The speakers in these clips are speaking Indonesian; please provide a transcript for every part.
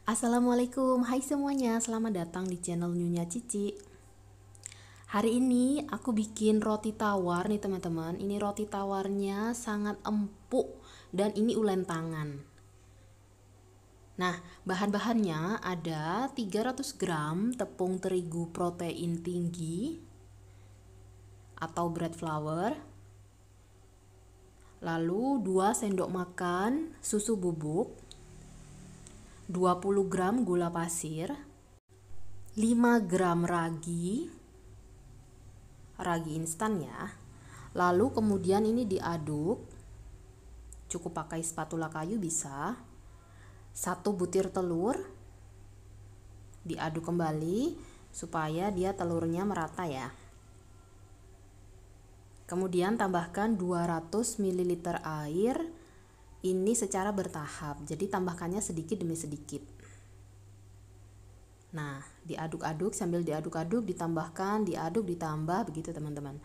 Assalamualaikum, hai semuanya, selamat datang di channel Nyonya Cici. Hari ini aku bikin roti tawar nih teman-teman. Ini roti tawarnya sangat empuk dan ini ulen tangan. Nah, bahan-bahannya ada 300 gram tepung terigu protein tinggi atau bread flour, lalu 2 sendok makan susu bubuk, 20 gram gula pasir, 5 gram ragi instan ya. Lalu kemudian ini diaduk, cukup pakai spatula kayu bisa. 1 butir telur diaduk kembali supaya dia telurnya merata ya. Kemudian tambahkan 200 ml air, ini secara bertahap, jadi tambahkannya sedikit demi sedikit. Nah, diaduk-aduk, sambil diaduk-aduk ditambahkan, diaduk ditambah begitu teman-teman.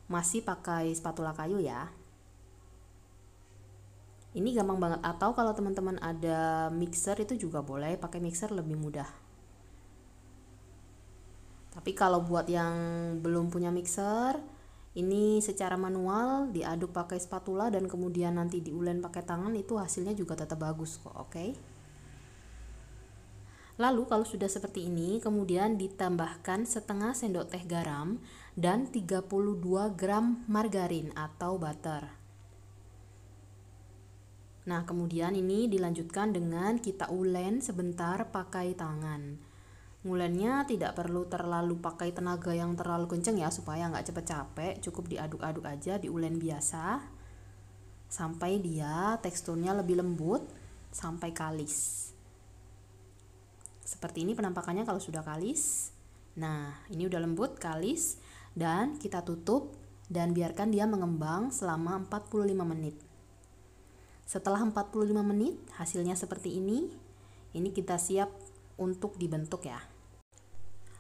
Masih pakai spatula kayu ya. Ini gampang banget, atau kalau teman-teman ada mixer itu juga boleh, pakai mixer lebih mudah. Tapi kalau buat yang belum punya mixer, ini secara manual diaduk pakai spatula dan kemudian nanti diulen pakai tangan, itu hasilnya juga tetap bagus kok, oke? Lalu kalau sudah seperti ini, kemudian ditambahkan setengah sendok teh garam dan 32 gram margarin atau butter. Nah, kemudian ini dilanjutkan dengan kita ulen sebentar pakai tangan. Ngulennya tidak perlu terlalu pakai tenaga yang terlalu kenceng ya, supaya nggak cepet capek, cukup diaduk-aduk aja, diulen biasa sampai dia teksturnya lebih lembut sampai kalis. Seperti ini penampakannya kalau sudah kalis. Nah, ini udah lembut, kalis, dan kita tutup dan biarkan dia mengembang selama 45 menit. Setelah 45 menit, hasilnya seperti ini. Ini kita siap untuk dibentuk ya.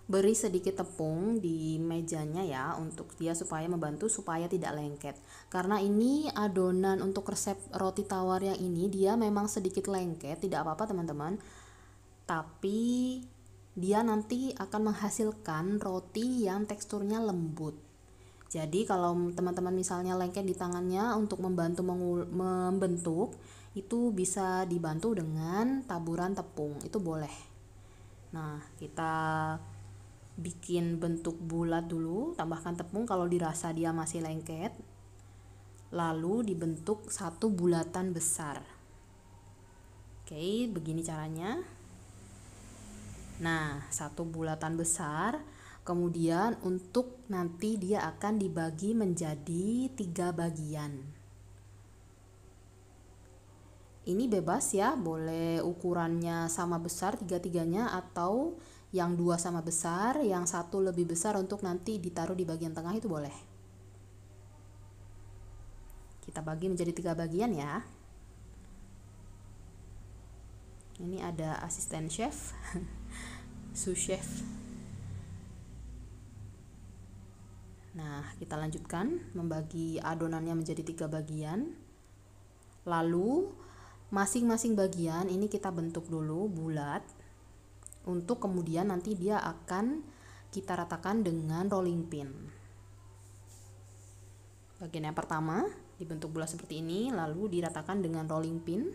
Beri sedikit tepung di mejanya ya, untuk dia supaya membantu supaya tidak lengket. Karena ini adonan untuk resep roti tawar yang ini dia memang sedikit lengket, tidak apa-apa teman-teman. Tapi dia nanti akan menghasilkan roti yang teksturnya lembut. Jadi kalau teman-teman misalnya lengket di tangannya untuk membantu membentuk, itu bisa dibantu dengan taburan tepung, itu boleh. Nah, kita bikin bentuk bulat dulu, tambahkan tepung kalau dirasa dia masih lengket, lalu dibentuk satu bulatan besar. Oke, begini caranya. Nah, satu bulatan besar, kemudian untuk nanti dia akan dibagi menjadi 3 bagian. Ini bebas ya, boleh ukurannya sama besar tiga-tiganya, atau yang 2 sama besar, yang 1 lebih besar untuk nanti ditaruh di bagian tengah, itu boleh. Kita bagi menjadi 3 bagian ya. Ini ada asisten chef, sous chef. Nah, kita lanjutkan membagi adonannya menjadi 3 bagian. Lalu masing-masing bagian ini kita bentuk dulu bulat, untuk kemudian nanti dia akan kita ratakan dengan rolling pin. Bagian yang pertama dibentuk bulat seperti ini, lalu diratakan dengan rolling pin,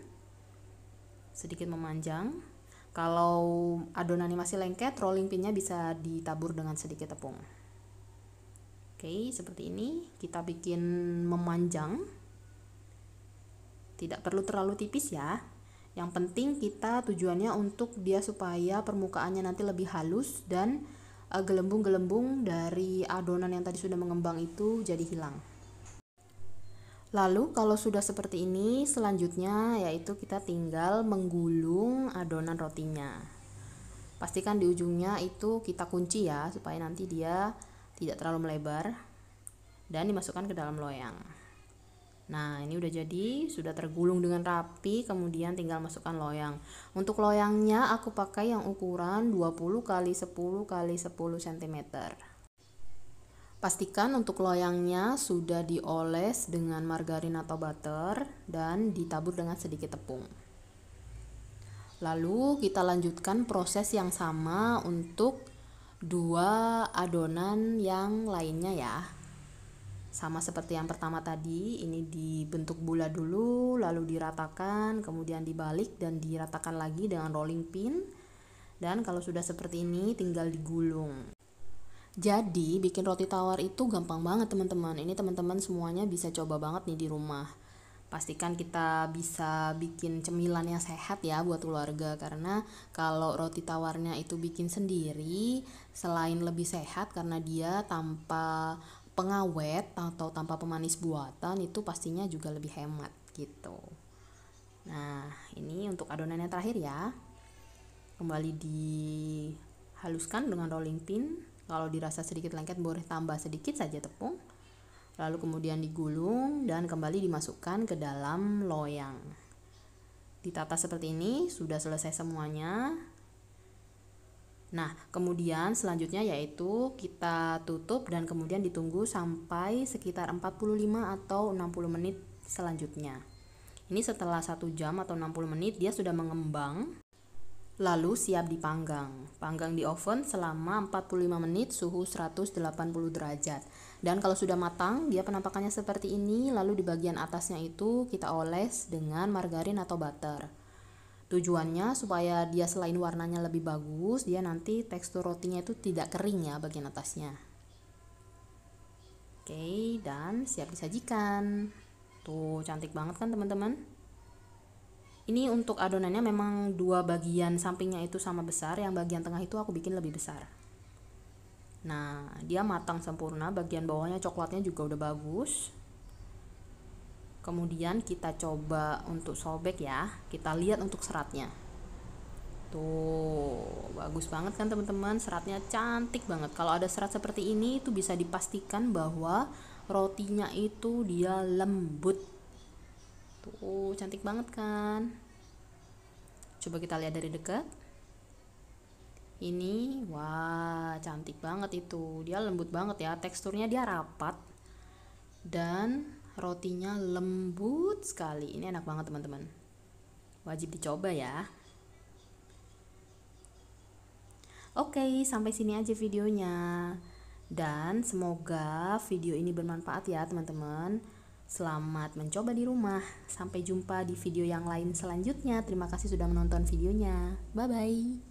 sedikit memanjang. Kalau adonannya masih lengket, rolling pinnya bisa ditabur dengan sedikit tepung. Oke, seperti ini kita bikin memanjang, tidak perlu terlalu tipis ya. Yang penting kita tujuannya untuk dia supaya permukaannya nanti lebih halus dan gelembung-gelembung dari adonan yang tadi sudah mengembang itu jadi hilang. Lalu kalau sudah seperti ini, selanjutnya yaitu kita tinggal menggulung adonan rotinya. Pastikan di ujungnya itu kita kunci ya, supaya nanti dia tidak terlalu melebar, dan dimasukkan ke dalam loyang. Nah, ini udah jadi, sudah tergulung dengan rapi, kemudian tinggal masukkan loyang. Untuk loyangnya aku pakai yang ukuran 20 x 10 x 10 cm. Pastikan untuk loyangnya sudah dioles dengan margarin atau butter dan ditabur dengan sedikit tepung. Lalu kita lanjutkan proses yang sama untuk 2 adonan yang lainnya ya. Sama seperti yang pertama tadi, ini dibentuk bulat dulu, lalu diratakan, kemudian dibalik dan diratakan lagi dengan rolling pin. Dan kalau sudah seperti ini tinggal digulung. Jadi bikin roti tawar itu gampang banget teman-teman. Ini teman-teman semuanya bisa coba banget nih di rumah. Pastikan kita bisa bikin cemilan yang sehat ya buat keluarga, karena kalau roti tawarnya itu bikin sendiri, selain lebih sehat karena dia tanpa pengawet atau tanpa pemanis buatan, itu pastinya juga lebih hemat gitu. Nah, ini untuk adonan yang terakhir ya. Kembali dihaluskan dengan rolling pin. Kalau dirasa sedikit lengket boleh tambah sedikit saja tepung. Lalu kemudian digulung dan kembali dimasukkan ke dalam loyang. Ditata seperti ini, sudah selesai semuanya. Nah, kemudian selanjutnya yaitu kita tutup dan kemudian ditunggu sampai sekitar 45 atau 60 menit selanjutnya. Ini setelah 1 jam atau 60 menit dia sudah mengembang. Lalu siap dipanggang. Panggang di oven selama 45 menit suhu 180 derajat. Dan kalau sudah matang, dia penampakannya seperti ini. Lalu di bagian atasnya itu kita oles dengan margarin atau butter. Tujuannya supaya dia selain warnanya lebih bagus, dia nanti tekstur rotinya itu tidak kering ya bagian atasnya. Oke, dan siap disajikan. Tuh, cantik banget kan teman-teman? Ini untuk adonannya memang 2 bagian sampingnya itu sama besar, yang bagian tengah itu aku bikin lebih besar. Nah, dia matang sempurna, bagian bawahnya coklatnya juga udah bagus. Kemudian kita coba untuk sobek ya, kita lihat untuk seratnya. Tuh, bagus banget kan teman-teman, seratnya cantik banget. Kalau ada serat seperti ini itu bisa dipastikan bahwa rotinya itu dia lembut. Tuh, cantik banget kan? Coba kita lihat dari dekat. Ini, wah, cantik banget itu. Dia lembut banget ya, teksturnya dia rapat. Dan rotinya lembut sekali. Ini enak banget teman-teman. Wajib dicoba ya. Oke, sampai sini aja videonya. Dan semoga video ini bermanfaat ya teman-teman. Selamat mencoba di rumah. Sampai jumpa di video yang lain selanjutnya. Terima kasih sudah menonton videonya. Bye-bye.